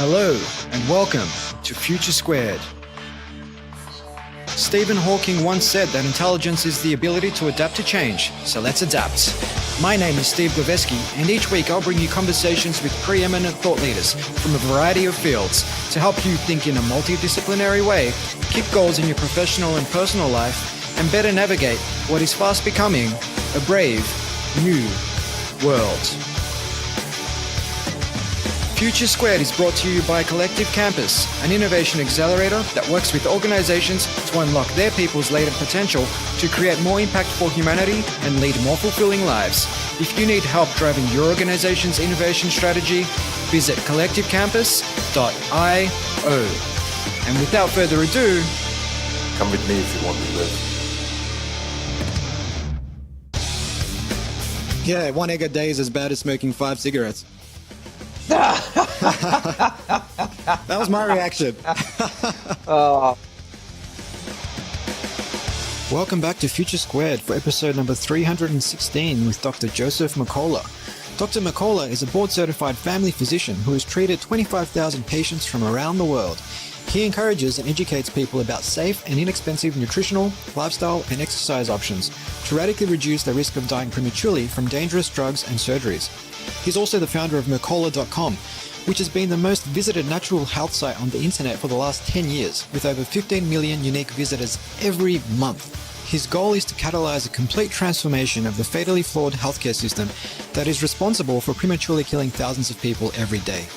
Hello and welcome to Future Squared. Stephen Hawking once said that intelligence is the ability to adapt to change, so let's adapt. My name is Steve Goveski, and each week I'll bring you conversations with preeminent thought leaders from a variety of fields to help you think in a multidisciplinary way, keep goals in your professional and personal life, and better navigate what is fast becoming a brave new world. Future Squared is brought to you by Collective Campus, an innovation accelerator that works with organizations to unlock their people's latent potential to create more impact for humanity and lead more fulfilling lives. If you need help driving your organization's innovation strategy, visit collectivecampus.io. And without further ado, come with me if you want to live. Yeah, 1 egg a day is as bad as smoking 5 cigarettes. That was my reaction. Welcome back to Future Squared for episode number 316 with Dr. Joseph Mercola. Dr. Mercola is a board-certified family physician who has treated 25,000 patients from around the world. He encourages and educates people about safe and inexpensive nutritional, lifestyle, and exercise options to radically reduce the risk of dying prematurely from dangerous drugs and surgeries. He's also the founder of Mercola.com, which has been the most visited natural health site on the internet for the last 10 years, with over 15 million unique visitors every month. His goal is to catalyze a complete transformation of the fatally flawed healthcare system that is responsible for prematurely killing thousands of people every day.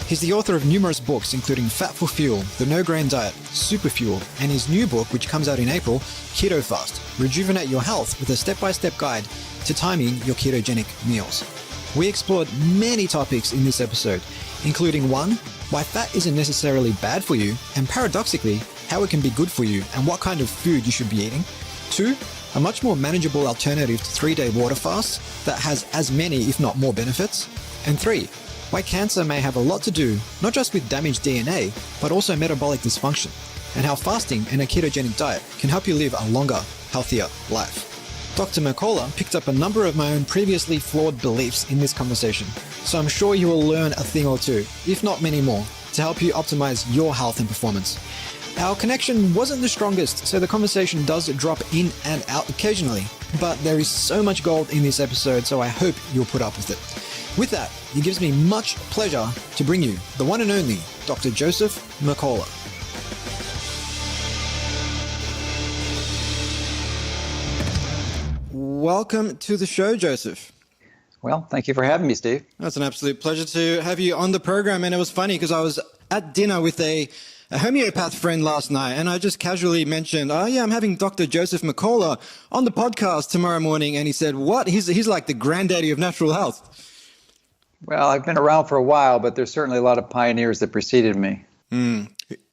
He's the author of numerous books, including Fat for Fuel, The No Grain Diet, Superfuel, and his new book, which comes out in April, KetoFast, Rejuvenate Your Health, with a step-by-step guide to timing your ketogenic meals. We explored many topics in this episode, including 1, why fat isn't necessarily bad for you, and paradoxically, how it can be good for you and what kind of food you should be eating. 2, a much more manageable alternative to 3-day water fasts that has as many, if not more, benefits. And 3, why cancer may have a lot to do, not just with damaged DNA, but also metabolic dysfunction, and how fasting and a ketogenic diet can help you live a longer, healthier life. Dr. Mercola picked up a number of my own previously flawed beliefs in this conversation, so I'm sure you will learn a thing or two, if not many more, to help you optimize your health and performance. Our connection wasn't the strongest, so the conversation does drop in and out occasionally, but there is so much gold in this episode, so I hope you'll put up with it. With that, it gives me much pleasure to bring you the one and only Dr. Joseph Mercola. Welcome to the show, Joseph. Well, thank you for having me, Steve. It's an absolute pleasure to have you on the program. And it was funny because I was at dinner with a homeopath friend last night, and I just casually mentioned, oh yeah, I'm having Dr. Joseph Mercola on the podcast tomorrow morning. And he said, what? He's like the granddaddy of natural health. Well, I've been around for a while, but there's certainly a lot of pioneers that preceded me.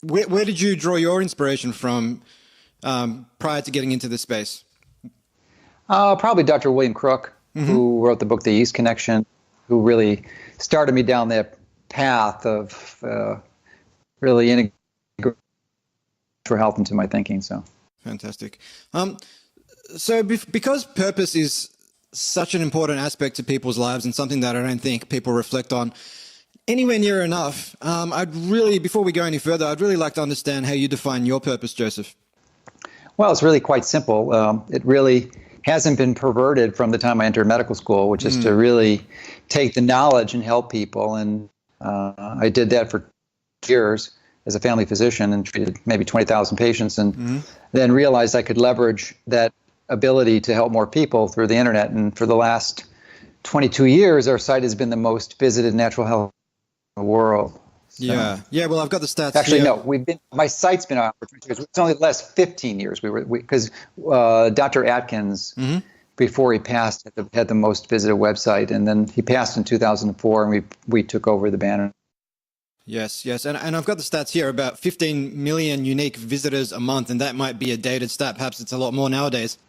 Where did you draw your inspiration from prior to getting into this space? Probably Dr. William Crook, who wrote the book, The Yeast Connection, who really started me down that path of really integrating for health into my thinking. So fantastic. So because purpose is such an important aspect to people's lives and something that I don't think people reflect on anywhere near enough, before we go any further, I'd really like to understand how you define your purpose, Joseph. Well, it's really quite simple. It really hasn't been perverted from the time I entered medical school, which is to really take the knowledge and help people. And I did that for years as a family physician and treated maybe 20,000 patients, and then realized I could leverage that ability to help more people through the internet. And for the last 22 years, our site has been the most visited natural health in the world. So, yeah. Well, I've got the stats. Actually, here. no. My site's been out for 20 years. It's only the last 15 years. Because Dr. Atkins, before he passed, had the most visited website, and then he passed in 2004, and we took over the banner. Yes, and I've got the stats here, about 15 million unique visitors a month, and that might be a dated stat. Perhaps it's a lot more nowadays.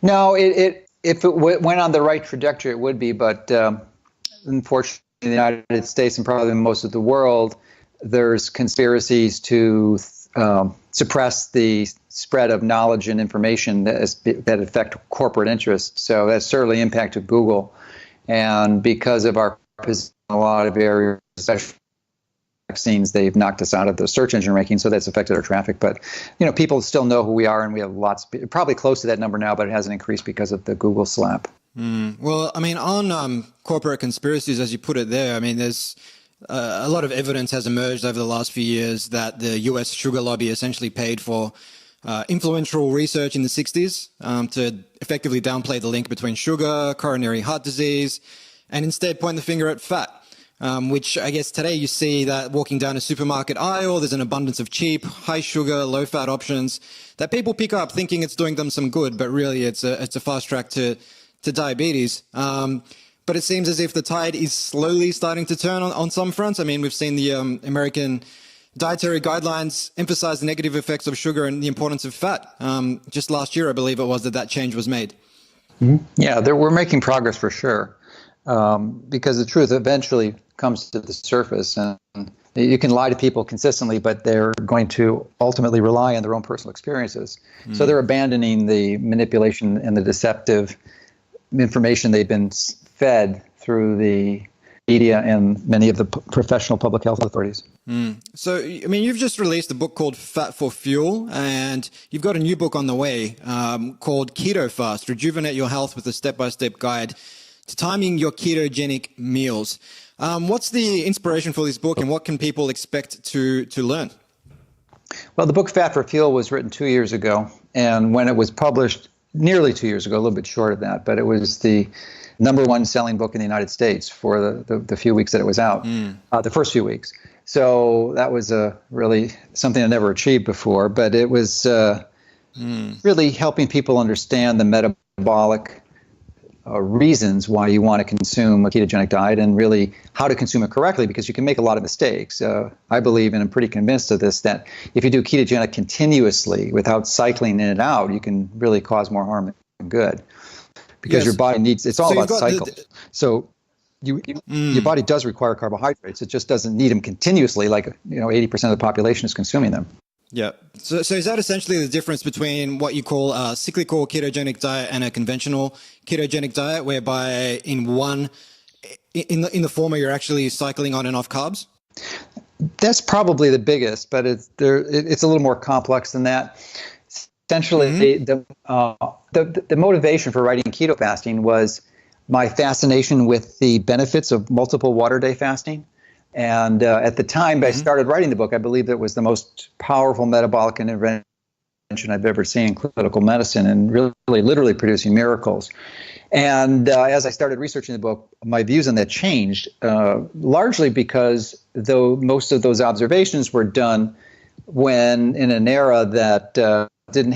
No, if it went on the right trajectory, it would be, but unfortunately, in the United States and probably most of the world, there's conspiracies to suppress the spread of knowledge and information that affect corporate interests. So that's certainly impacted Google. And because of our position in a lot of areas, especially vaccines, they've knocked us out of the search engine ranking, so that's affected our traffic. But, people still know who we are, and we have lots, probably close to that number now, but it hasn't increased because of the Google slap. Well, I mean, on corporate conspiracies, as you put it there, I mean, there's a lot of evidence has emerged over the last few years that the US sugar lobby essentially paid for influential research in the 60s to effectively downplay the link between sugar, coronary heart disease, and instead point the finger at fat, which I guess today you see that walking down a supermarket aisle, there's an abundance of cheap, high sugar, low fat options that people pick up thinking it's doing them some good, but really it's a fast track to diabetes. But it seems as if the tide is slowly starting to turn on some fronts. I mean, we've seen the American dietary guidelines emphasize the negative effects of sugar and the importance of fat. Just last year, I believe it was that change was made. Mm-hmm. Yeah, we're making progress for sure, because the truth eventually comes to the surface. And you can lie to people consistently, but they're going to ultimately rely on their own personal experiences. So they're abandoning the manipulation and the deceptive information they've been fed through the media and many of the professional public health authorities. So, I mean, you've just released a book called Fat for Fuel, and you've got a new book on the way called KetoFast, Rejuvenate Your Health with a Step-by-Step Guide to Timing Your Ketogenic Meals. What's the inspiration for this book, and what can people expect to learn? Well, the book Fat for Fuel was written 2 years ago, and when it was published nearly 2 years ago, a little bit short of that, but it was the #1 selling book in the United States for the few weeks that it was out, the first few weeks. So that was really something I never achieved before, but it was really helping people understand the metabolic reasons why you want to consume a ketogenic diet and really how to consume it correctly, because you can make a lot of mistakes. I believe, and I'm pretty convinced of this, that if you do ketogenic continuously without cycling in and out, you can really cause more harm than good. Because your body needs, it's all about cycles. So your body does require carbohydrates. It just doesn't need them continuously like 80% of the population is consuming them. Yeah. So is that essentially the difference between what you call a cyclical ketogenic diet and a conventional ketogenic diet, whereby in the former you're actually cycling on and off carbs? That's probably the biggest, but it's a little more complex than that. Essentially, the motivation for writing keto fasting was my fascination with the benefits of multiple water day fasting. And at the time I started writing the book, I believed it was the most powerful metabolic intervention I've ever seen in clinical medicine, and really literally producing miracles. And as I started researching the book, my views on that changed, largely because though most of those observations were done when in an era that didn't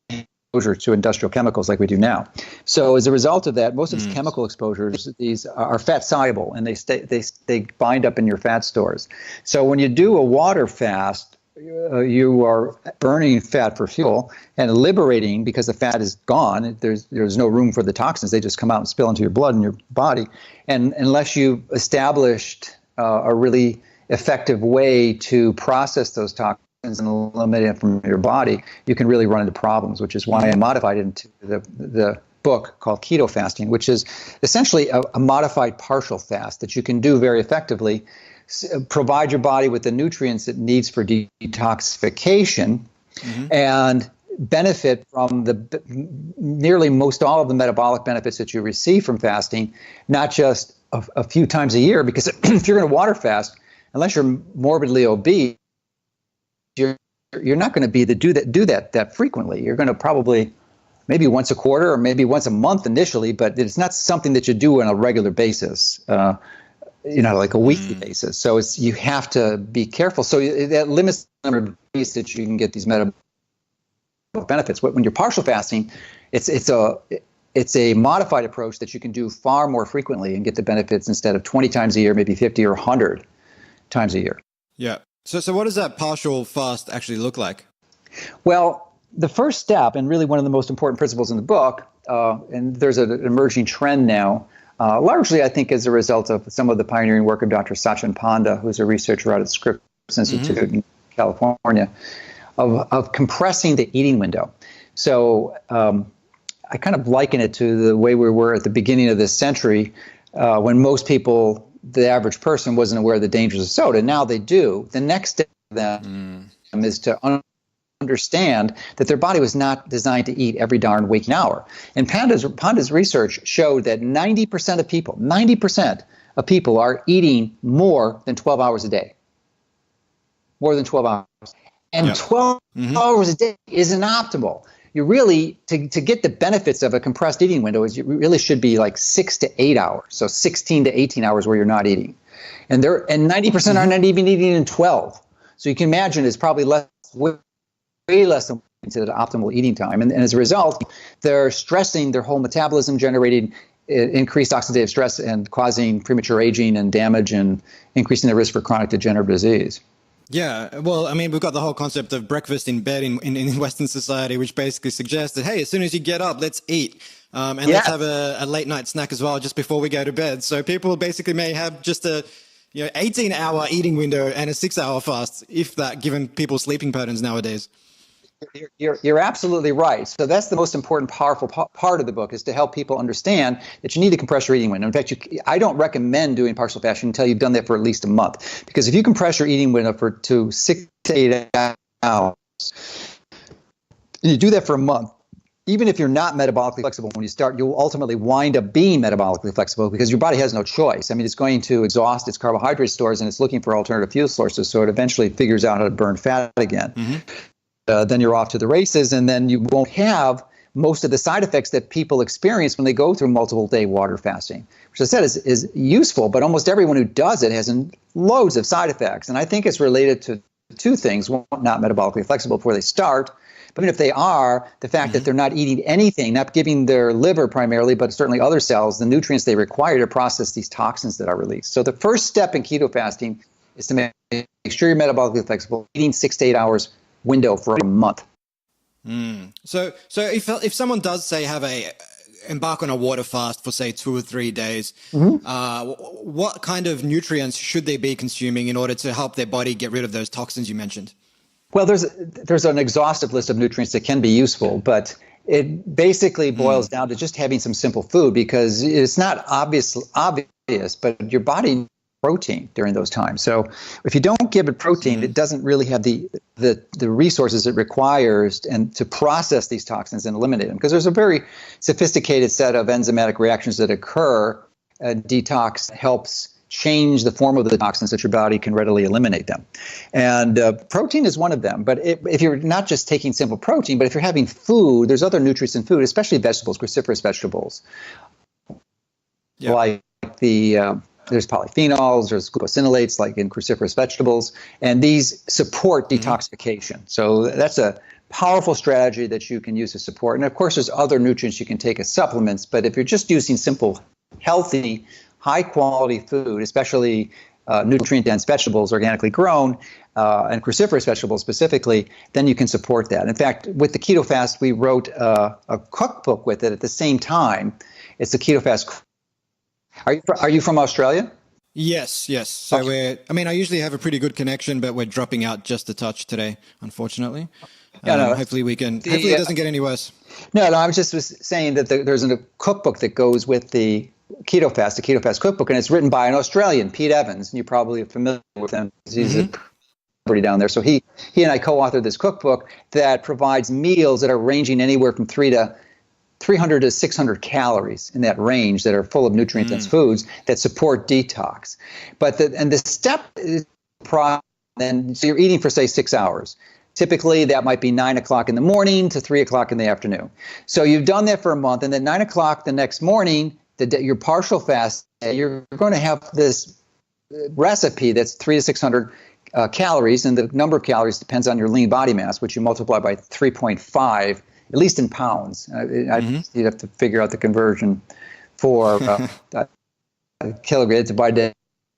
have exposure to industrial chemicals like we do now. So as a result of that, most of these chemical exposures, these are fat soluble, and they bind up in your fat stores. So when you do a water fast, you are burning fat for fuel and liberating, because the fat is gone. There's no room for the toxins. They just come out and spill into your blood and your body. And unless you've established a really effective way to process those toxins and eliminate it from your body, you can really run into problems, which is why I modified it into the book called Keto Fasting, which is essentially a modified partial fast that you can do very effectively, provide your body with the nutrients it needs for detoxification, and benefit from nearly most all of the metabolic benefits that you receive from fasting, not just a few times a year, because if you're going to water fast, unless you're morbidly obese, you're not going to be do that frequently. You're going to probably maybe once a quarter or maybe once a month initially, but it's not something that you do on a regular basis, like a weekly basis. So you have to be careful. So that limits the number of days that you can get these metabolic benefits. When you're partial fasting, it's a modified approach that you can do far more frequently and get the benefits instead of 20 times a year, maybe 50 or 100 times a year. Yeah. So what does that partial fast actually look like? Well, the first step, and really one of the most important principles in the book, and there's an emerging trend now, largely I think as a result of some of the pioneering work of Dr. Sachin Panda, who's a researcher out at Scripps Institute in California, of compressing the eating window. So I kind of liken it to the way we were at the beginning of this century, when most people the average person wasn't aware of the dangers of soda. Now they do. The next step for them is to understand that their body was not designed to eat every darn waking hour. And Panda's research showed that 90% of people are eating more than 12 hours a day. More than 12 hours. And 12 hours a day isn't optimal. You really, to get the benefits of a compressed eating window, you really should be like 6 to 8 hours. So 16 to 18 hours where you're not eating. And 90% are not even eating in 12. So you can imagine it's probably way less than the optimal eating time. And as a result, they're stressing their whole metabolism, generating increased oxidative stress and causing premature aging and damage and increasing the risk for chronic degenerative disease. Yeah, well, I mean, we've got the whole concept of breakfast in bed in Western society, which basically suggests that, hey, as soon as you get up, let's eat. Let's have a late night snack as well just before we go to bed. So people basically may have just a 18-hour eating window and a 6-hour fast, if that, given people's sleeping patterns nowadays. You're absolutely right. So that's the most important, powerful part of the book, is to help people understand that you need to compress your eating window. In fact, I don't recommend doing partial fasting until you've done that for at least a month, because if you compress your eating window to 6 to 8 hours, and you do that for a month, even if you're not metabolically flexible when you start, you'll ultimately wind up being metabolically flexible because your body has no choice. I mean, it's going to exhaust its carbohydrate stores and it's looking for alternative fuel sources, so it eventually figures out how to burn fat again. Then you're off to the races, and then you won't have most of the side effects that people experience when they go through multiple day water fasting, which I said is useful, but almost everyone who does it has loads of side effects. And I think it's related to two things. One, not metabolically flexible before they start, but even if they are, the fact that they're not eating anything, not giving their liver primarily, but certainly other cells, the nutrients they require to process these toxins that are released. So the first step in keto fasting is to make sure you're metabolically flexible, eating 6 to 8 hours window for a month. So if someone does say embark on a water fast for say 2 or 3 days, what kind of nutrients should they be consuming in order to help their body get rid of those toxins you mentioned? Well, there's an exhaustive list of nutrients that can be useful, but it basically boils down to just having some simple food, because it's not obvious, but your body needs protein during those times. So if you don't give it protein, it doesn't really have the resources it requires and to process these toxins and eliminate them, because there's a very sophisticated set of enzymatic reactions that occur. Detox helps change the form of the toxins that your body can readily eliminate them. And protein is one of them. But if you're not just taking simple protein, but if you're having food, there's other nutrients in food, especially vegetables, cruciferous vegetables. Like there's polyphenols, there's glucosinolates like in cruciferous vegetables, and these support detoxification. So that's a powerful strategy that you can use to support. And of course, there's other nutrients you can take as supplements, but if you're just using simple, healthy, high-quality food, especially nutrient-dense vegetables, organically grown, and cruciferous vegetables specifically, then you can support that. In fact, with the Keto Fast, we wrote a cookbook with it at the same time. It's the Keto Fast. Are you from Australia? Yes. So I usually have a pretty good connection, but we're dropping out just a touch today, unfortunately. Hopefully it doesn't get any worse. No, I was just saying that there's a cookbook that goes with the Keto Fast, the Keto Fast cookbook, and it's written by an Australian, Pete Evans, and you're probably familiar with him. He's a celebrity down there. So he and I co-authored this cookbook that provides meals that are ranging anywhere from 300 to 600 calories in that range that are full of nutrient-dense foods that support detox. But the step is so you're eating for, say, 6 hours. Typically, that might be 9 o'clock in the morning to 3 o'clock in the afternoon. So you've done that for a month, and then 9 o'clock the next morning, your partial fast, you're going to have this recipe that's 300 to 600 calories, and the number of calories depends on your lean body mass, which you multiply by 3.5, at least in pounds. You'd have to figure out the conversion for kilograms divided.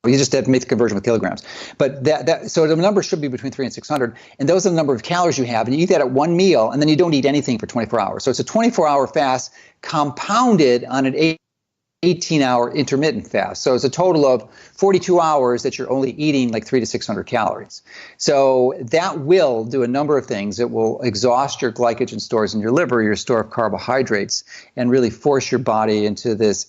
You just have to make the conversion with kilograms. But so the number should be between 300 and 600, and those are the number of calories you have, and you eat that at one meal, and then you don't eat anything for 24 hours. So it's a 24-hour fast compounded on an 18-hour intermittent fast. So it's a total of 42 hours that you're only eating like 300 to 600 calories. So that will do a number of things. It will exhaust your glycogen stores in your liver, your store of carbohydrates, and really force your body into this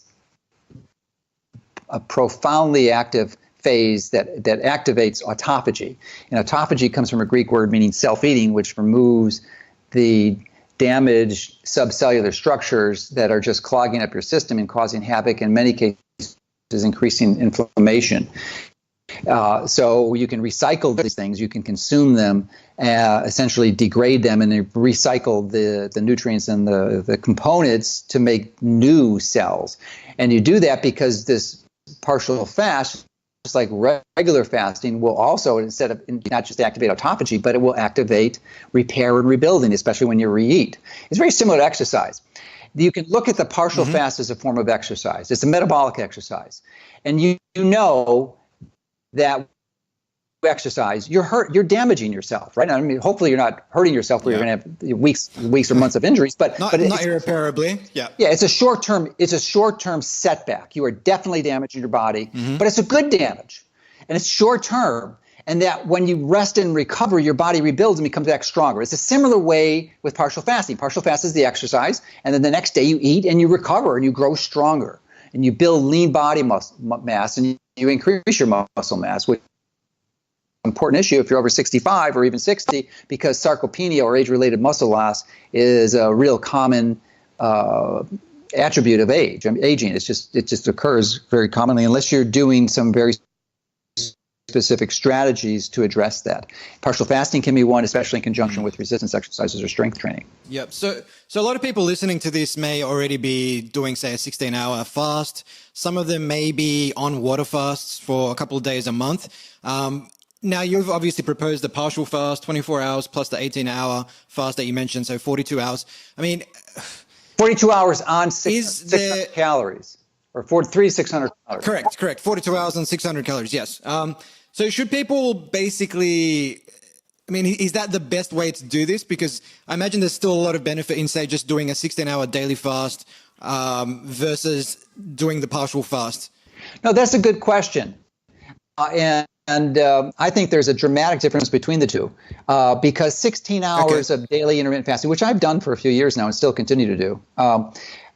a profoundly active phase that activates autophagy. And autophagy comes from a Greek word meaning self-eating, which removes the damaged subcellular structures that are just clogging up your system and causing havoc, in many cases increasing inflammation. So you can recycle these things, you can consume them, essentially degrade them, and then recycle the nutrients and the components to make new cells. And you do that because this partial fast, just like regular fasting, will also, instead of not just activate autophagy, but it will activate repair and rebuilding, especially when you reeat. It's very similar to exercise. You can look at the partial fast as a form of exercise. It's a metabolic exercise. And you know that exercise, you're damaging yourself, right? I mean, hopefully you're not hurting yourself where you're going to have weeks or months of injuries, but not irreparably. Yeah, it's a short-term setback. You are definitely damaging your body, but it's a good damage, and it's short-term. And that when you rest and recover, your body rebuilds and becomes back stronger. It's a similar way with partial fasting. Partial fast is the exercise, and then the next day you eat and you recover and you grow stronger and you build lean body mass and you increase your muscle mass, which is an important issue if you're over 65 or even 60, because sarcopenia or age-related muscle loss is a real common attribute of age. I mean, aging. It just occurs very commonly unless you're doing some very specific strategies to address that. Partial fasting can be one, especially in conjunction with resistance exercises or strength training. Yep. So a lot of people listening to this may already be doing, say, a 16-hour fast. Some of them may be on water fasts for a couple of days a month. Now, you've obviously proposed the partial fast, 24 hours plus the 18-hour fast that you mentioned, so 42 hours. I mean, 42 hours on 600 calories. Or 600 calories. Correct. 42 hours and 600 calories, yes. So should people basically, I mean, is that the best way to do this? Because I imagine there's still a lot of benefit in, say, just doing a 16-hour daily fast versus doing the partial fast. No, that's a good question. And I think there's a dramatic difference between the two because 16 hours of daily intermittent fasting, which I've done for a few years now and still continue to do,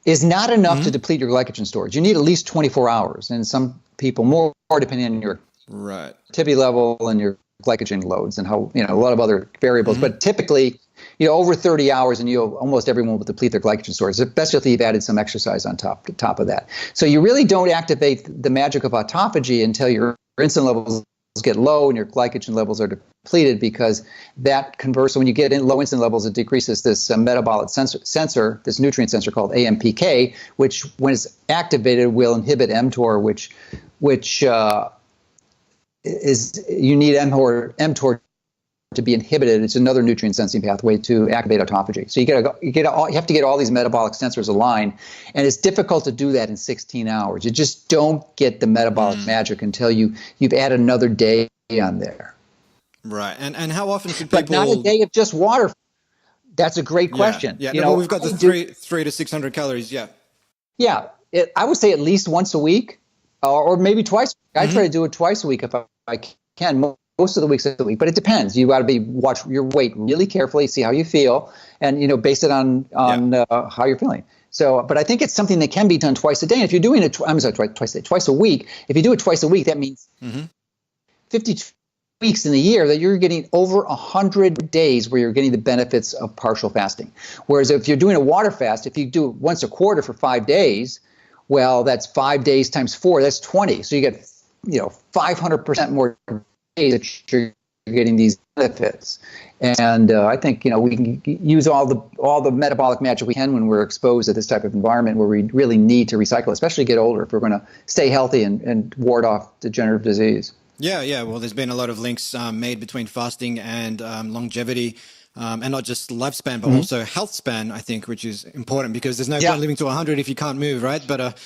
is not enough to deplete your glycogen storage. You need at least 24 hours, and some people more depending on your activity level and your glycogen loads and how, a lot of other variables. But typically, over 30 hours and almost everyone will deplete their glycogen storage, especially if you've added some exercise on top of that. So you really don't activate the magic of autophagy until your insulin levels get low and your glycogen levels are depleted, because that converts, when you get in low insulin levels, it decreases this metabolic sensor, this nutrient sensor called AMPK, which when it's activated will inhibit mTOR, which is, you need mTOR to be inhibited. It's another nutrient sensing pathway to activate autophagy. So you have to get all these metabolic sensors aligned, and it's difficult to do that in 16 hours. You just don't get the metabolic magic until you've added another day on there. Right. And how often should people? But not a day of just water. That's a great question. Yeah. We've got the 300 to 600 calories. Yeah. Yeah. I would say at least once a week, or maybe twice. I try to do it twice a week if I can. Most of the weeks of the week, but it depends. You got to watch your weight really carefully, see how you feel, and base it on how you're feeling. So, but I think it's something that can be done twice a day. And if you're doing it, twice a week. If you do it twice a week, that means 52 weeks in the year that you're getting over 100 days where you're getting the benefits of partial fasting. Whereas if you're doing a water fast, if you do it once a quarter for 5 days, well, that's 5 days times 4. That's 20. So you get 500% more that you're getting these benefits. And I think we can use all the metabolic magic we can when we're exposed to this type of environment where we really need to recycle, especially get older, if we're going to stay healthy and ward off degenerative disease. Yeah. Well, there's been a lot of links made between fasting and longevity, and not just lifespan, but also health span, I think, which is important because there's no point living to 100 if you can't move, right? But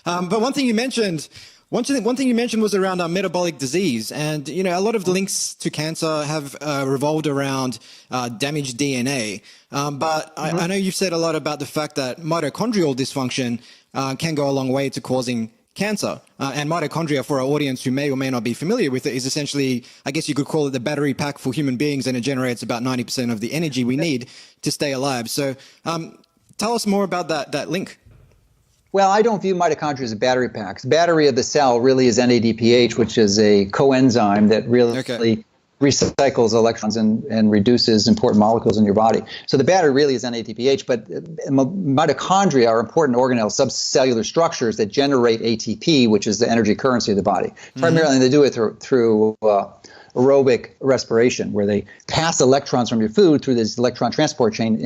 but one thing you mentioned was around metabolic disease. And, a lot of the links to cancer have revolved around damaged DNA. But I know you've said a lot about the fact that mitochondrial dysfunction can go a long way to causing cancer. And mitochondria, for our audience who may or may not be familiar with it, is essentially, I guess you could call it the battery pack for human beings, and it generates about 90% of the energy we need to stay alive. So tell us more about that link. Well, I don't view mitochondria as battery packs. The battery of the cell really is NADPH, which is a coenzyme that really recycles electrons and reduces important molecules in your body. So the battery really is NADPH, but mitochondria are important organelles, subcellular structures that generate ATP, which is the energy currency of the body. Primarily, they do it through aerobic respiration, where they pass electrons from your food through this electron transport chain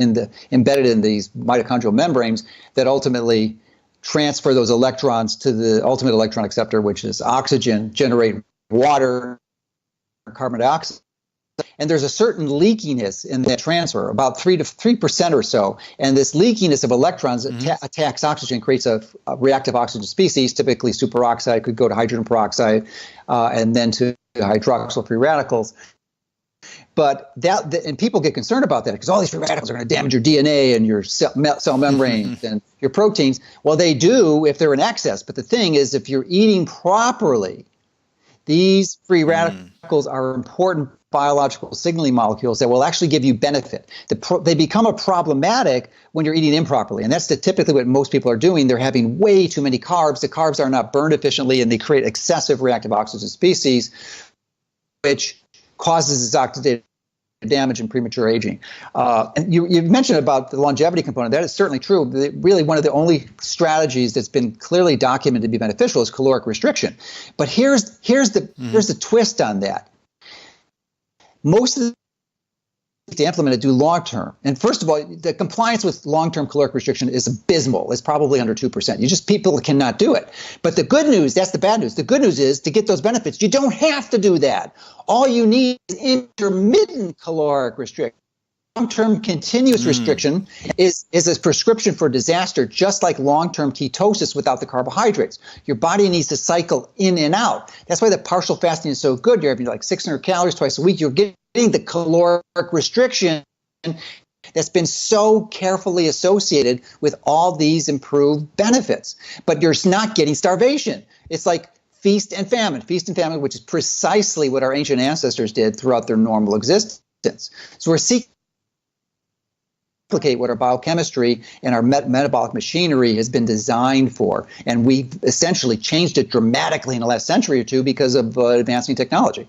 embedded in these mitochondrial membranes that ultimately transfer those electrons to the ultimate electron acceptor, which is oxygen, generate water, carbon dioxide. And there's a certain leakiness in that transfer, about 3% or so. And this leakiness of electrons attacks oxygen, creates a reactive oxygen species, typically superoxide, could go to hydrogen peroxide, and then to hydroxyl free radicals. But and people get concerned about that because all these free radicals are going to damage your DNA and your cell membranes and your proteins. Well, they do if they're in excess. But the thing is, if you're eating properly, these free radicals are important biological signaling molecules that will actually give you benefit. They become problematic when you're eating improperly. And that's typically what most people are doing. They're having way too many carbs. The carbs are not burned efficiently, and they create excessive reactive oxygen species, which causes this oxidative damage and premature aging. And you mentioned about the longevity component. That is certainly true. Really, one of the only strategies that's been clearly documented to be beneficial is caloric restriction. But here's the twist on that. Most of the to implement it do long term. And first of all, the compliance with long-term caloric restriction is abysmal. It's probably under 2%. People cannot do it. But the good news, that's the bad news. The good news is to get those benefits, you don't have to do that. All you need is intermittent caloric restriction. Long-term continuous restriction is a prescription for disaster, just like long-term ketosis without the carbohydrates. Your body needs to cycle in and out. That's why the partial fasting is so good. You're having like 600 calories twice a week. You're getting the caloric restriction that's been so carefully associated with all these improved benefits. But you're not getting starvation. It's like feast and famine, which is precisely what our ancient ancestors did throughout their normal existence. So we're seeking what our biochemistry and our metabolic machinery has been designed for. And we've essentially changed it dramatically in the last century or two because of advancing technology.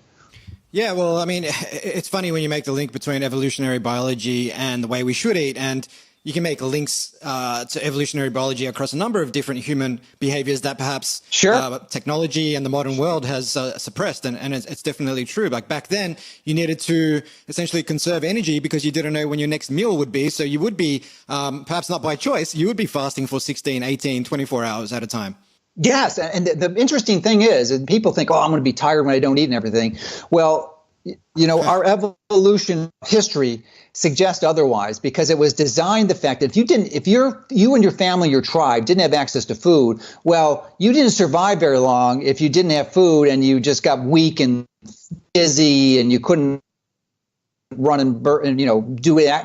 Yeah, well, I mean, it's funny when you make the link between evolutionary biology and the way we should eat, and you can make links to evolutionary biology across a number of different human behaviors that perhaps technology and the modern world has suppressed, and it's definitely true. Like back then, you needed to essentially conserve energy because you didn't know when your next meal would be, so you would be, perhaps not by choice, you would be fasting for 16, 18, 24 hours at a time. Yes, and the interesting thing is, and people think, oh, I'm going to be tired when I don't eat and everything. Well, our evolution history suggests otherwise, because it was designed the fact that if you and your family, your tribe didn't have access to food, well, you didn't survive very long if you didn't have food and you just got weak and busy and you couldn't run and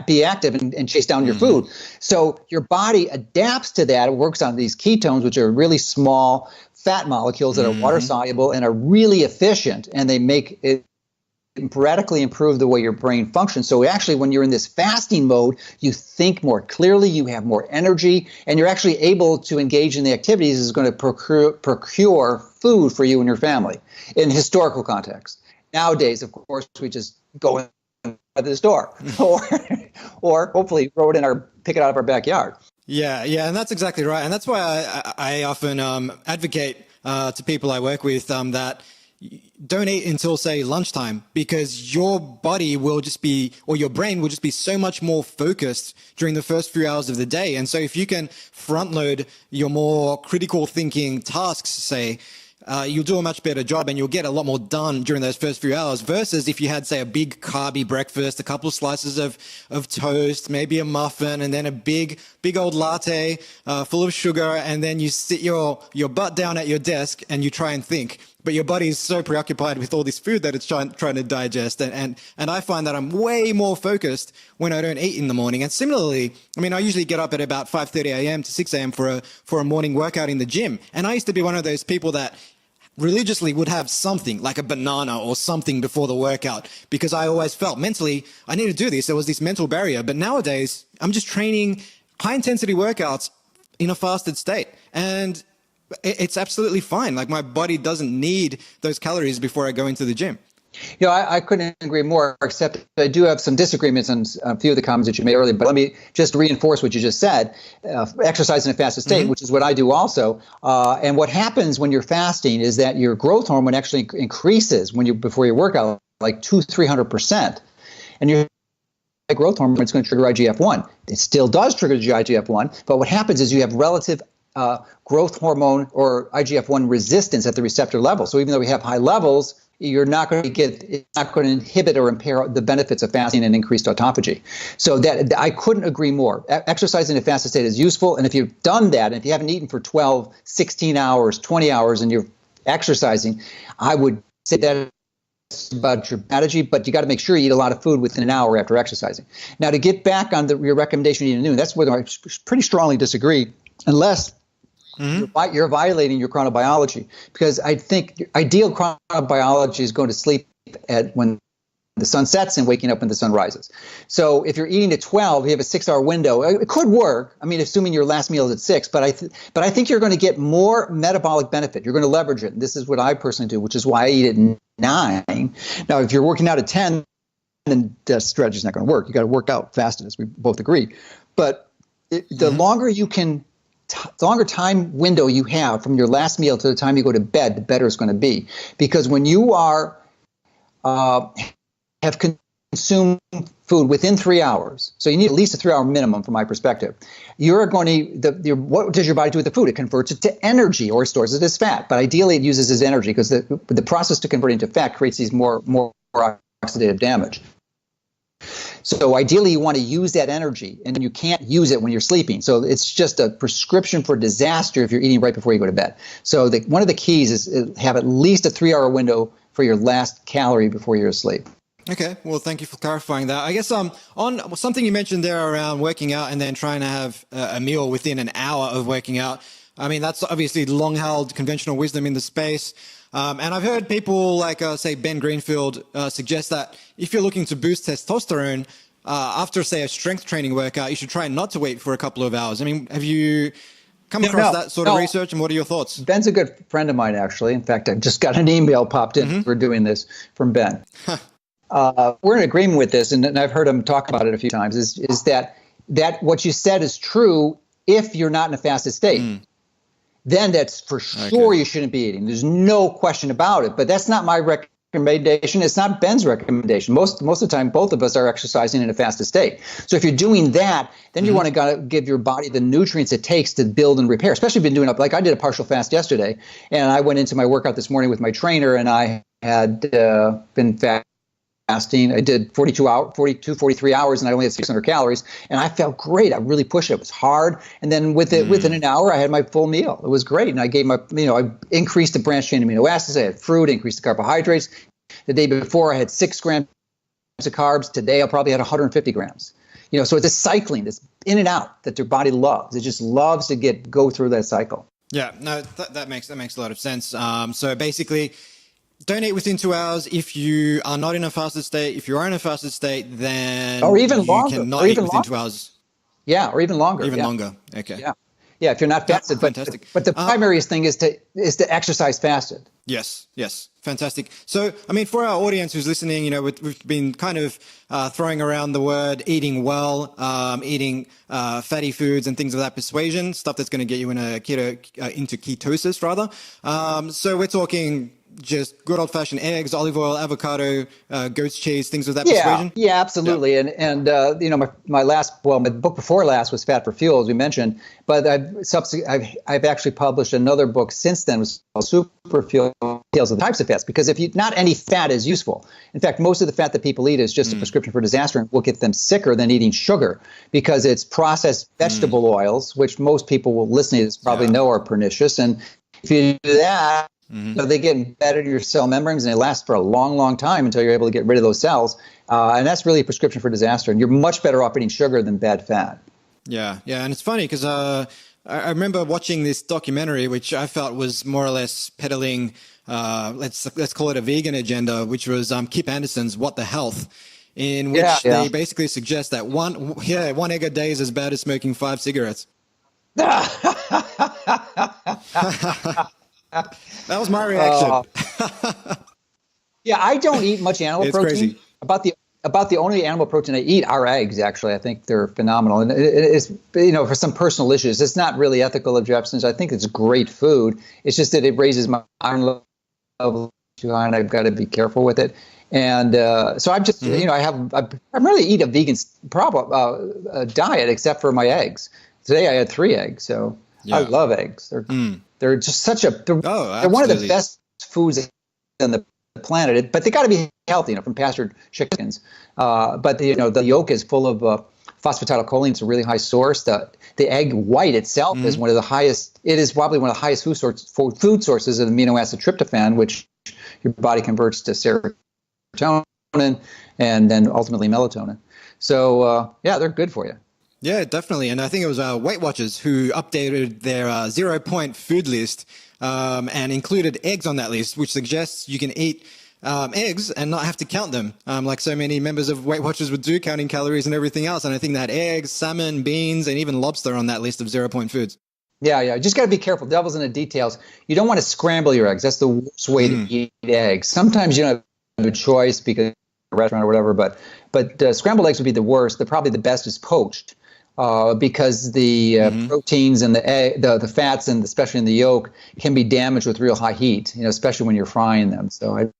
be active and chase down your food. So your body adapts to that. It works on these ketones, which are really small fat molecules that are water soluble and are really efficient, and they make it radically improve the way your brain functions. So actually, when you're in this fasting mode, you think more clearly, you have more energy, and you're actually able to engage in the activities that's going to procure food for you and your family in historical context. Nowadays, of course, we just go at the store or hopefully pick it out of our backyard. Yeah, and that's exactly right. And that's why I often advocate to people I work with that don't eat until, say, lunchtime, because your body will just be, or your brain will just be so much more focused during the first few hours of the day. And so if you can front load your more critical thinking tasks, say, you'll do a much better job and you'll get a lot more done during those first few hours versus if you had, say, a big carby breakfast, a couple of slices of toast, maybe a muffin, and then a big old latte full of sugar, and then you sit your butt down at your desk and you try and think. But your body is so preoccupied with all this food that it's trying to digest. And I find that I'm way more focused when I don't eat in the morning. And similarly, I mean, I usually get up at about 5:30 a.m. to 6 a.m. for a morning workout in the gym. And I used to be one of those people that religiously would have something like a banana or something before the workout, because I always felt mentally I need to do this. There was this mental barrier. But nowadays, I'm just training high intensity workouts in a fasted state. And it's absolutely fine. Like my body doesn't need those calories before I go into the gym. I couldn't agree more, except I do have some disagreements on a few of the comments that you made earlier. But let me just reinforce what you just said. Exercise in a fasted state, which is what I do also. And what happens when you're fasting is that your growth hormone actually increases before your workout, like 200-300%. And your growth hormone is going to trigger IGF-1. It still does trigger the IGF-1, but what happens is you have relative growth hormone or IGF-1 resistance at the receptor level. So even though we have high levels, you're not going to it's not going to inhibit or impair the benefits of fasting and increased autophagy. So that I couldn't agree more. Exercising in a fasted state is useful. And if you've done that, and if you haven't eaten for 12, 16 hours, 20 hours, and you're exercising, I would say that about your strategy, but you got to make sure you eat a lot of food within an hour after exercising. Now, to get back on your recommendation to eat at noon, that's where I pretty strongly disagree, unless you're violating your chronobiology, because I think ideal chronobiology is going to sleep when the sun sets and waking up when the sun rises. So if you're eating at 12, you have a 6-hour window. It could work. I mean, assuming your last meal is at 6, but I think you're going to get more metabolic benefit. You're going to leverage it. This is what I personally do, which is why I eat at 9. Now, if you're working out at 10, then the strategy is not going to work. You got to work out fasted, as we both agree. But the longer you can the longer time window you have from your last meal to the time you go to bed, the better it's going to be. Because when you are have consumed food within 3 hours, so you need at least a 3-hour minimum from my perspective, you're going to, what does your body do with the food? It converts it to energy or stores it as fat. But ideally it uses as energy, because the process to convert it into fat creates these more oxidative damage. So ideally, you want to use that energy, and you can't use it when you're sleeping. So it's just a prescription for disaster if you're eating right before you go to bed. So one of the keys is have at least a 3-hour window for your last calorie before you're asleep. Okay, well, thank you for clarifying that. I guess on something you mentioned there around working out and then trying to have a meal within an hour of working out. I mean, that's obviously long-held conventional wisdom in the space. And I've heard people like, say, Ben Greenfield suggest that if you're looking to boost testosterone after, say, a strength training workout, you should try not to wait for a couple of hours. I mean, have you come across that sort of research, and what are your thoughts? Ben's a good friend of mine, actually. In fact, I just got an email popped in for doing this from Ben. We're in agreement with this, and I've heard him talk about it a few times, is that what you said is true if you're not in a fasted state. Then that's for sure you shouldn't be eating. There's no question about it. But that's not my recommendation. It's not Ben's recommendation. Most of the time, both of us are exercising in a fasted state. So if you're doing that, then you want to give your body the nutrients it takes to build and repair. Especially if you've been doing like I did a partial fast yesterday, and I went into my workout this morning with my trainer, and I had been fasting. I did 43 hours, and I only had 600 calories, and I felt great. I really pushed it. It was hard, and then within an hour, I had my full meal. It was great, and I gave I increased the branched chain amino acids. I had fruit, increased the carbohydrates. The day before, I had 6 grams of carbs. Today, I probably had 150 grams. So it's a cycling, this in and out that your body loves. It just loves to go through that cycle. Yeah, no, that makes a lot of sense. So basically, don't eat within 2 hours if you are not in a fasted state. If you are in a fasted state, then or even longer, you cannot eat within 2 hours. Yeah, or even longer. Even longer. Okay. Yeah, if you're not fasted. Fantastic. But the primary thing is to exercise fasted. Yes. Fantastic. So, I mean, for our audience who's listening, we've been kind of throwing around the word eating well, eating fatty foods and things of that persuasion, stuff that's going to get you into ketosis rather. So we're talking just good old-fashioned eggs, olive oil, avocado, goat's cheese, things of that persuasion? Yeah, absolutely. Yeah. And my book before last was Fat for Fuel, as we mentioned, but I've actually published another book since then, was called Superfuel, details of the types of fats, because not any fat is useful. In fact, most of the fat that people eat is just a prescription for disaster, and will get them sicker than eating sugar, because it's processed vegetable oils, which most people will listen to this probably know are pernicious. And if you do that, they get embedded in your cell membranes, and they last for a long, long time until you're able to get rid of those cells. And that's really a prescription for disaster. And you're much better off eating sugar than bad fat. Yeah. And it's funny because I remember watching this documentary, which I felt was more or less peddling, let's call it a vegan agenda, which was Kip Anderson's What the Health, in which they basically suggest that one egg a day is as bad as smoking 5 cigarettes. That was my reaction. Yeah, I don't eat much animal It's protein. crazy. About the only animal protein I eat are eggs. Actually, I think they're phenomenal, and it's, for some personal issues, it's not really ethical objections. I think it's great food. It's just that it raises my iron level too high, and I've got to be careful with it. And so I'm just, I really eat a vegan diet except for my eggs. Today I had 3 eggs, so I love eggs. They're just they're one of the best foods on the planet, but they got to be healthy, from pastured chickens. But the yolk is full of phosphatidylcholine. It's a really high source. The egg white itself is one of the highest. It is probably one of the highest food sources of amino acid tryptophan, which your body converts to serotonin and then ultimately melatonin. So they're good for you. Yeah, definitely. And I think it was Weight Watchers who updated their 0-point food list and included eggs on that list, which suggests you can eat eggs and not have to count them, like so many members of Weight Watchers would do, counting calories and everything else. And I think they had eggs, salmon, beans, and even lobster on that list of 0-point foods. Yeah. Just got to be careful. Devil's in the details. You don't want to scramble your eggs. That's the worst way to eat eggs. Sometimes you don't have a choice because a restaurant or whatever, but scrambled eggs would be the worst. Probably the best is poached. Because the proteins and the fats, and especially in the yolk, can be damaged with real high heat, especially when you're frying them. So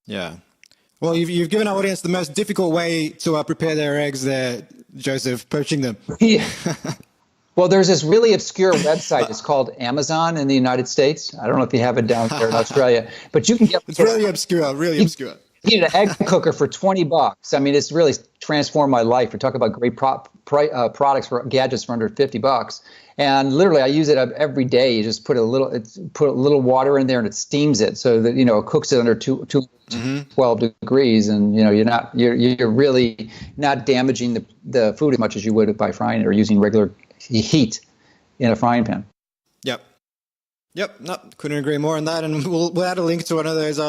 well, you've given our audience the most difficult way to prepare their eggs there, Joseph, poaching them. Yeah. Well, there's this really obscure website. It's called Amazon in the United States. I don't know if you have it down there in Australia, but you can get. It's really obscure. Really obscure. You need an egg cooker for $20. I mean, it's really transformed my life. We talk about great products for gadgets for under $50. And literally, I use it every day. You just put a little water in there, and it steams it, so that it cooks it under 12 degrees, and you're really not damaging the food as much as you would by frying it or using regular heat in a frying pan. Yep, no, couldn't agree more on that, and we'll add a link to one of those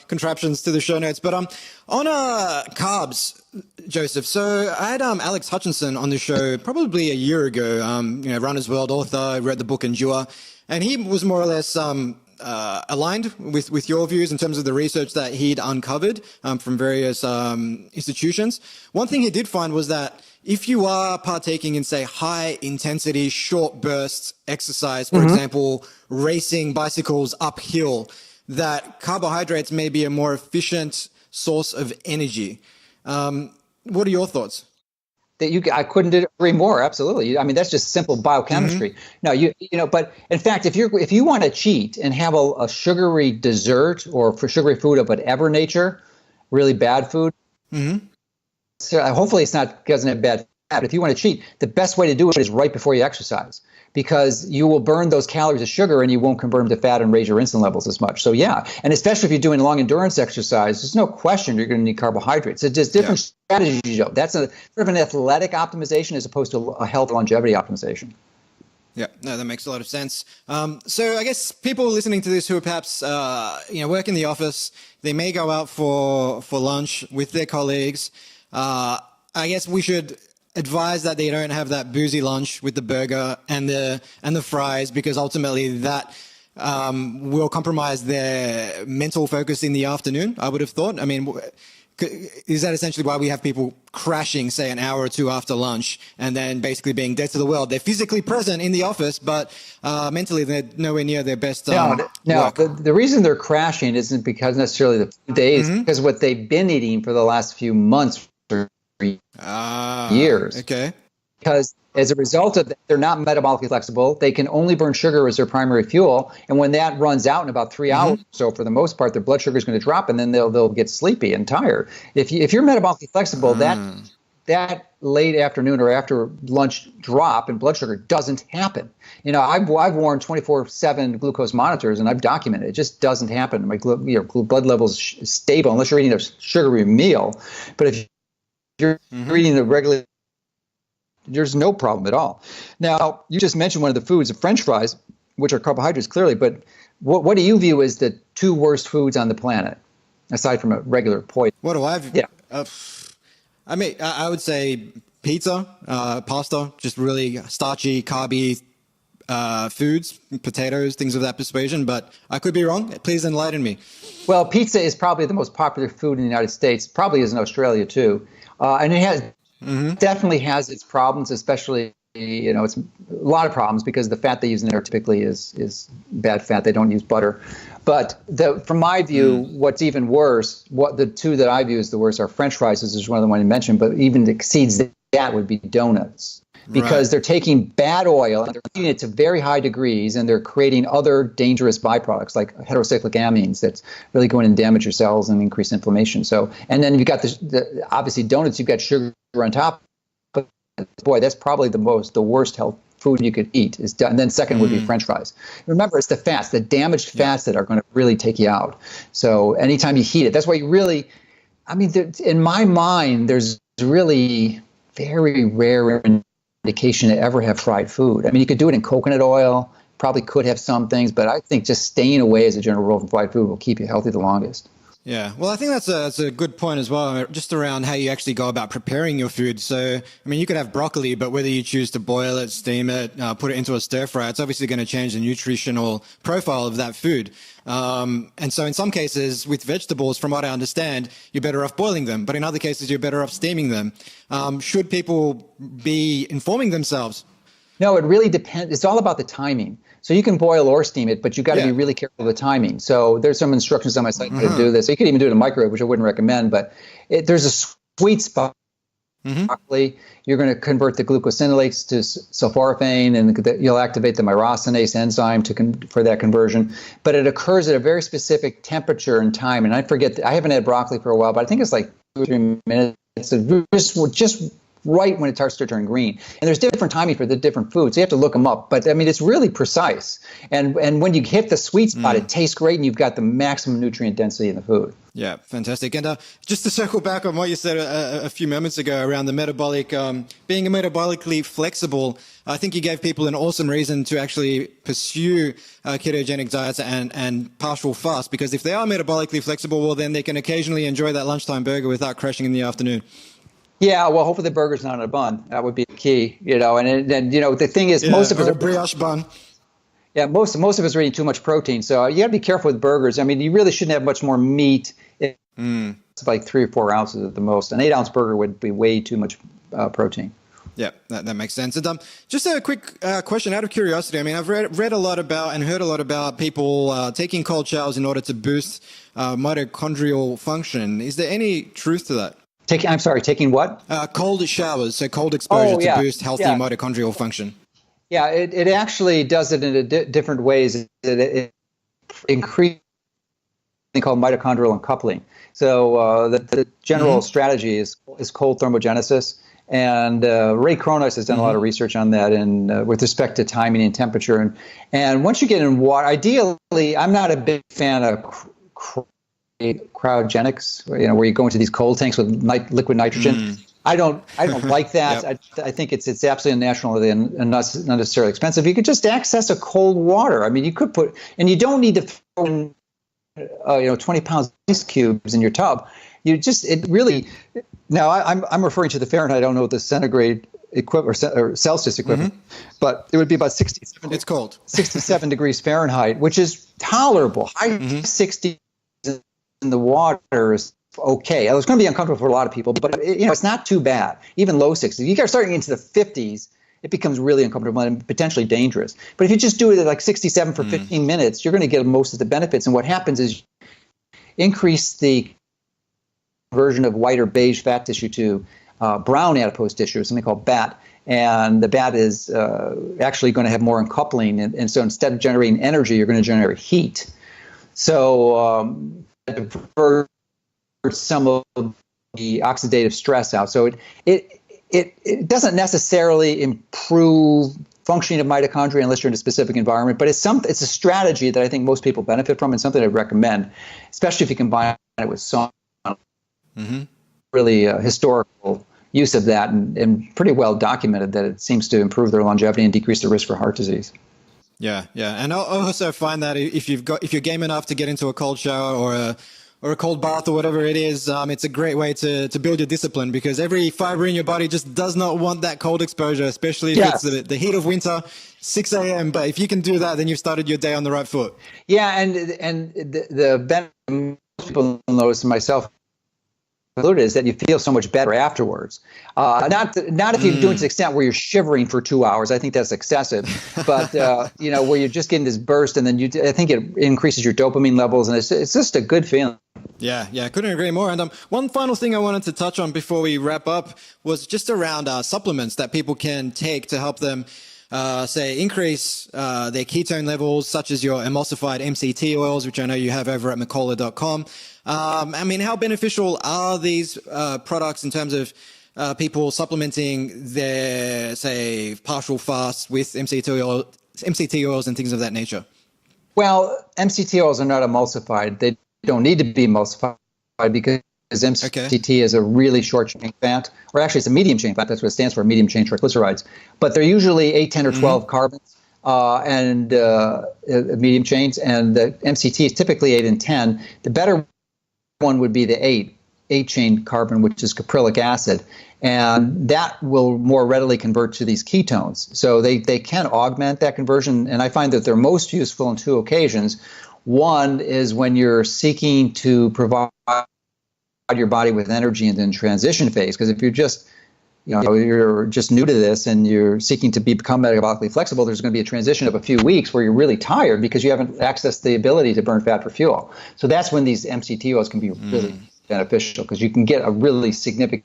contraptions to the show notes. But on carbs, Joseph. So I had Alex Hutchinson on the show probably a year ago. Runner's World author, wrote the book Endure, and he was more or less aligned with your views in terms of the research that he'd uncovered from various institutions. One thing he did find was that if you are partaking in, say, high intensity, short bursts exercise, for example, racing bicycles uphill, that carbohydrates may be a more efficient source of energy. What are your thoughts? I couldn't agree more. Absolutely. I mean, that's just simple biochemistry. No, but in fact, if you want to cheat and have a sugary dessert or for sugary food of whatever nature, really bad food. So hopefully doesn't have bad fat. If you want to cheat, the best way to do it is right before you exercise, because you will burn those calories of sugar and you won't convert them to fat and raise your insulin levels as much. So and especially if you're doing long endurance exercise, there's no question you're going to need carbohydrates. It's just different strategies. That's a sort of an athletic optimization as opposed to a health longevity optimization. Yeah, no, that makes a lot of sense. So I guess people listening to this who are perhaps, work in the office, they may go out for lunch with their colleagues. I guess we should advise that they don't have that boozy lunch with the burger and the fries, because ultimately that will compromise their mental focus in the afternoon, I would have thought. I mean, is that essentially why we have people crashing, say, an hour or two after lunch and then basically being dead to the world? They're physically present in the office, but mentally they're nowhere near their best No, the reason they're crashing isn't because necessarily the days, because what they've been eating for the last few months or years. Okay. Because as a result of that, they're not metabolically flexible. They can only burn sugar as their primary fuel. And when that runs out in about 3 hours, so for the most part, their blood sugar is going to drop, and then they'll get sleepy and tired. If you're metabolically flexible, that late afternoon or after lunch drop in blood sugar doesn't happen. I've worn 24/7 glucose monitors, and I've documented it. It just doesn't happen. My blood level's stable unless you're eating a sugary meal. But if you're eating a regular, there's no problem at all. Now, you just mentioned one of the foods, the French fries, which are carbohydrates clearly, but what do you view as the 2 worst foods on the planet, aside from a regular poison? What do I view? Yeah. I would say pizza, pasta, just really starchy, carby, foods, potatoes, things of that persuasion, but I could be wrong. Please enlighten me. Well, pizza is probably the most popular food in the United States, probably is in Australia too. And it has definitely has its problems, especially, it's a lot of problems because the fat they use in there typically is bad fat. They don't use butter. But from my view, what's even worse, the two that I view as the worst are French fries, which is one of the ones you mentioned, but even exceeds that would be donuts. Because they're taking bad oil and they're heating it to very high degrees, and they're creating other dangerous byproducts like heterocyclic amines that's really going to damage your cells and increase inflammation. So, and then you've got obviously donuts, you've got sugar on top. But boy, that's probably the worst health food you could eat. And then second would be French fries. Remember, it's the fats, the damaged fats that are going to really take you out. So anytime you heat it, that's why you really, in my mind, there's really very rare indication to ever have fried food. You could do it in coconut oil, probably could have some things, but I think just staying away as a general rule from fried food will keep you healthy the longest. Yeah, well, I think that's a good point as well, just around how you actually go about preparing your food. So, you could have broccoli, but whether you choose to boil it, steam it, put it into a stir fry, it's obviously going to change the nutritional profile of that food. And so in some cases with vegetables, from what I understand, you're better off boiling them, but in other cases, you're better off steaming them. Should people be informing themselves? No, it really depends. It's all about the timing. So you can boil or steam it, but you got to be really careful of the timing. So there's some instructions on my site how to do this. So you could even do it in a microwave, which I wouldn't recommend, but there's a sweet spot. Broccoli, you're going to convert the glucosinolates to sulforaphane, and you'll activate the myrosinase enzyme for that conversion. But it occurs at a very specific temperature and time. And I forget, I haven't had broccoli for a while, but I think it's like 2 or 3 minutes. It's just right when it starts to turn green. And there's different timing for the different foods. So you have to look them up. But it's really precise. And when you hit the sweet spot, it tastes great, and you've got the maximum nutrient density in the food. Yeah, fantastic. And just to circle back on what you said a few moments ago around the metabolic, being metabolically flexible, I think you gave people an awesome reason to actually pursue ketogenic diets and partial fast, because if they are metabolically flexible, well, then they can occasionally enjoy that lunchtime burger without crashing in the afternoon. Yeah, well, hopefully the burger's not in a bun. That would be the key, And then, the thing is, most of us are brioche bun. Yeah, most of us are eating too much protein. So you got to be careful with burgers. You really shouldn't have much more meat. It's like 3 or 4 ounces at the most. An 8-ounce burger would be way too much protein. Yeah, that makes sense. And just a quick question out of curiosity. I've read a lot about and heard a lot about people taking cold showers in order to boost mitochondrial function. Is there any truth to that? Taking what? Cold showers, so cold exposure to boost healthy mitochondrial function. Yeah, it actually does it in different ways. It increases something called mitochondrial uncoupling. So the general strategy is cold thermogenesis. And Ray Cronus has done a lot of research on that, and with respect to timing and temperature. And once you get in water, ideally, I'm not a big fan of cryogenics, where you go into these cold tanks with liquid nitrogen. I don't like that. Yep. I think it's absolutely unnatural and not necessarily expensive. You could just access a cold water. You could and you don't need to throw in 20 pounds of ice cubes in your tub. Now I'm referring to the Fahrenheit. I don't know the centigrade equivalent or Celsius equivalent, but it would be about 67. It's cold. 67 degrees Fahrenheit, which is tolerable. High 60 in the water is okay. It's going to be uncomfortable for a lot of people, but it's not too bad. Even low 60s. You start starting into the 50s, it becomes really uncomfortable and potentially dangerous. But if you just do it at like 67 for 15 minutes, you're going to get most of the benefits. And what happens is increase the conversion of white or beige fat tissue to brown adipose tissue, something called BAT. And the BAT is actually going to have more uncoupling. And so instead of generating energy, you're going to generate heat. So divert some of the oxidative stress out. So it doesn't necessarily improve functioning of mitochondria unless you're in a specific environment, but it's a strategy that I think most people benefit from and something I'd recommend, especially if you combine it with sauna. Really historical use of that and pretty well documented that it seems to improve their longevity and decrease the risk for heart disease. Yeah. And I also find that if you're game enough to get into a cold shower or a cold bath or whatever it is, it's a great way to build your discipline, because every fiber in your body just does not want that cold exposure, especially if it's the heat of winter, 6 a.m. But if you can do that, then you've started your day on the right foot. Yeah, and the benefit most people notice, myself included, is that you feel so much better afterwards. Not if you're doing it to the extent where you're shivering for 2 hours. I think that's excessive. But where you're just getting this burst, and then I think it increases your dopamine levels, and it's just a good feeling. Yeah, couldn't agree more. And one final thing I wanted to touch on before we wrap up was just around supplements that people can take to help them, increase their ketone levels, such as your emulsified MCT oils, which I know you have over at Mercola.com. How beneficial are these products in terms of people supplementing their, say, partial fasts with MCT oils and things of that nature? Well, MCT oils are not emulsified. They don't need to be emulsified because MCT is a really short chain fat, or actually it's a medium chain fat. That's what it stands for, medium chain triglycerides. But they're usually 8, 10, or 12 carbons and medium chains, and the MCT is typically 8 and 10. The better one would be the 8 chain carbon, which is caprylic acid, and that will more readily convert to these ketones. So they can augment that conversion, and I find that they're most useful on 2 occasions. One is when you're seeking to provide your body with energy in the transition phase, because if you're just you're just new to this and you're seeking to become metabolically flexible, there's going to be a transition of a few weeks where you're really tired because you haven't accessed the ability to burn fat for fuel. So that's when these MCT oils can be really beneficial, because you can get a really significant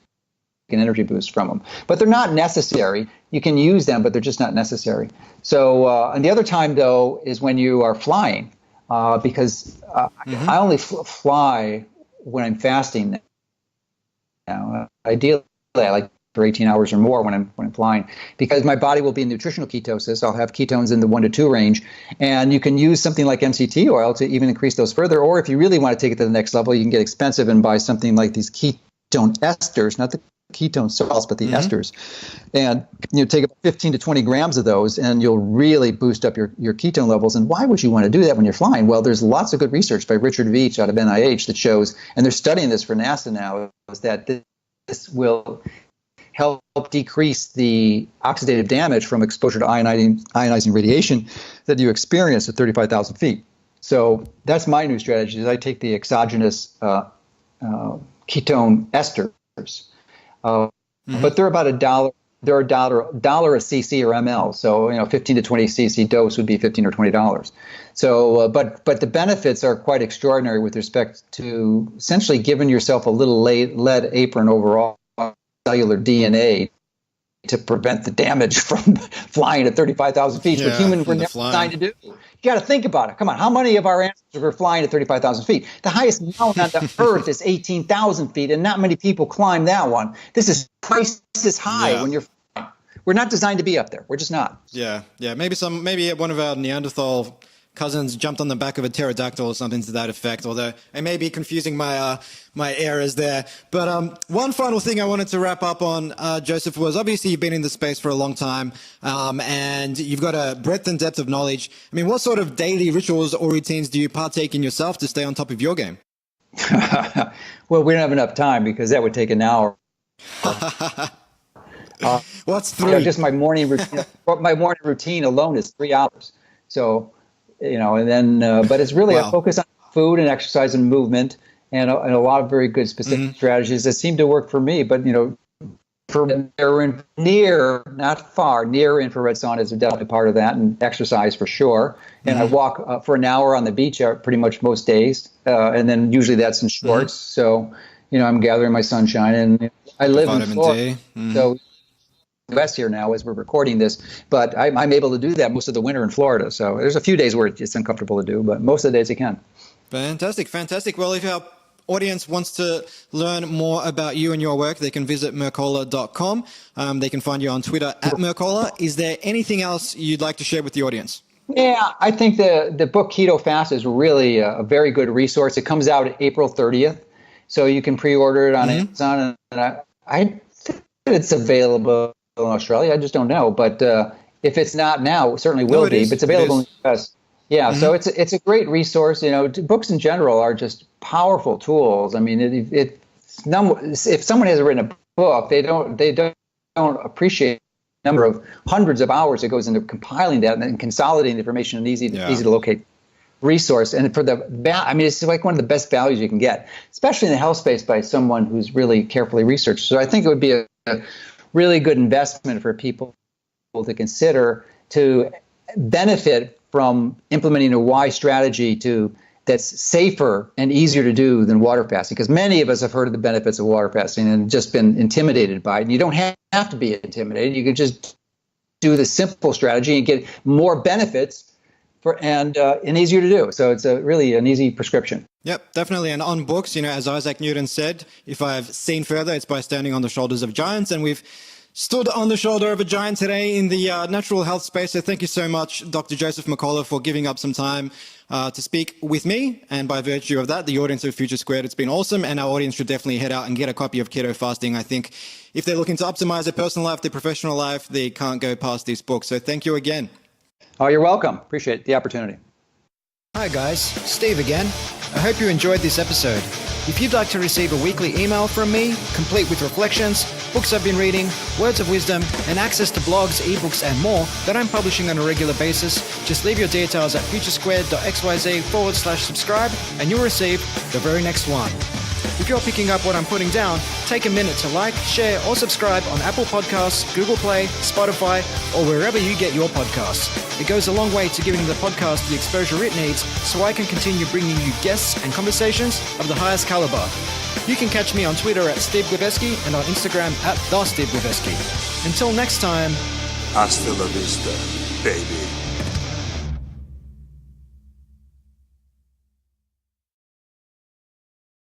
energy boost from them. But they're not necessary. You can use them, but they're just not necessary. So, and the other time, though, is when you are flying, because I only fly when I'm fasting now. Ideally, I like for 18 hours or more when I'm flying, because my body will be in nutritional ketosis. I'll have ketones in the 1 to 2 range, and you can use something like MCT oil to even increase those further. Or if you really want to take it to the next level, you can get expensive and buy something like these ketone esters, not the ketone salts, but the esters, and take about 15 to 20 grams of those, and you'll really boost up your ketone levels. And why would you want to do that when you're flying? Well, there's lots of good research by Richard Veach out of NIH that shows, and they're studying this for NASA now, is that this will help decrease the oxidative damage from exposure to ionizing radiation that you experience at 35,000 feet. So that's my new strategy, is I take the exogenous ketone esters. But they're about $1. They're $1 a cc or ml. So 15 to 20 cc dose would be $15 or $20. So, but the benefits are quite extraordinary with respect to essentially giving yourself a little lead apron overall cellular DNA to prevent the damage from flying at 35,000 feet, which humans were never designed to do. You got to think about it. Come on, how many of our ancestors were flying at 35,000 feet? The highest mountain on the earth is 18,000 feet, and not many people climb that one. This is twice as high when you're flying. We're not designed to be up there. We're just not. Yeah. Maybe one of our Neanderthal cousins jumped on the back of a pterodactyl or something to that effect, although I may be confusing my errors there. But one final thing I wanted to wrap up on, Joseph, was obviously you've been in the space for a long time, and you've got a breadth and depth of knowledge. What sort of daily rituals or routines do you partake in yourself to stay on top of your game? Well, we don't have enough time, because that would take an hour. What's 3? Just my morning routine. My morning routine alone is 3 hours. So, and then, but it's really a focus on food and exercise and movement, and a lot of very good specific strategies that seem to work for me. But, for near, not far, near infrared sauna is definitely part of that, and exercise for sure. And I walk for an hour on the beach pretty much most days, and then usually that's in shorts. So, I'm gathering my sunshine, and I live in Florida, so West here now as we're recording this, but I'm able to do that most of the winter in Florida. So there's a few days where it's uncomfortable to do, but most of the days I can. Fantastic. Well, if our audience wants to learn more about you and your work, they can visit Mercola.com. They can find you on Twitter at Mercola. Is there anything else you'd like to share with the audience? Yeah, I think the book KetoFast is really a very good resource. It comes out April 30th, so you can pre-order it on Amazon, and I think it's available in Australia. I just don't know, but if it's not now, it certainly will be. But it's available in the US. Yeah, so it's a great resource. Books in general are just powerful tools. I mean, if someone has written a book, they don't appreciate the number of hundreds of hours that goes into compiling that and then consolidating the information in easy to locate resource. And it's like one of the best values you can get, especially in the health space, by someone who's really carefully researched. So I think it would be a really good investment for people to consider to benefit from implementing a wise strategy that's safer and easier to do than water fasting, because many of us have heard of the benefits of water fasting and just been intimidated by it. And you don't have to be intimidated. You can just do the simple strategy and get more benefits and easier to do. So it's really an easy prescription. Yep, definitely. And on books, as Isaac Newton said, if I've seen further, it's by standing on the shoulders of giants. And we've stood on the shoulder of a giant today in the natural health space. So thank you so much, Dr. Joseph Mercola, for giving up some time to speak with me. And by virtue of that, the audience of Future Squared, it's been awesome. And our audience should definitely head out and get a copy of Keto Fasting. I think if they're looking to optimize their personal life, their professional life, they can't go past this book. So thank you again. Oh, you're welcome. Appreciate the opportunity. Hi guys, Steve again. I hope you enjoyed this episode. If you'd like to receive a weekly email from me, complete with reflections, books I've been reading, words of wisdom, and access to blogs, ebooks, and more that I'm publishing on a regular basis, just leave your details at futuresquared.xyz/subscribe and you'll receive the very next one. If you're picking up what I'm putting down, take a minute to like, share, or subscribe on Apple Podcasts, Google Play, Spotify, or wherever you get your podcasts. It goes a long way to giving the podcast the exposure it needs so I can continue bringing you guests and conversations of the highest caliber. You can catch me on Twitter at Steve Glibeski and on Instagram at TheSteveGlibeski. Until next time. Hasta la vista, baby.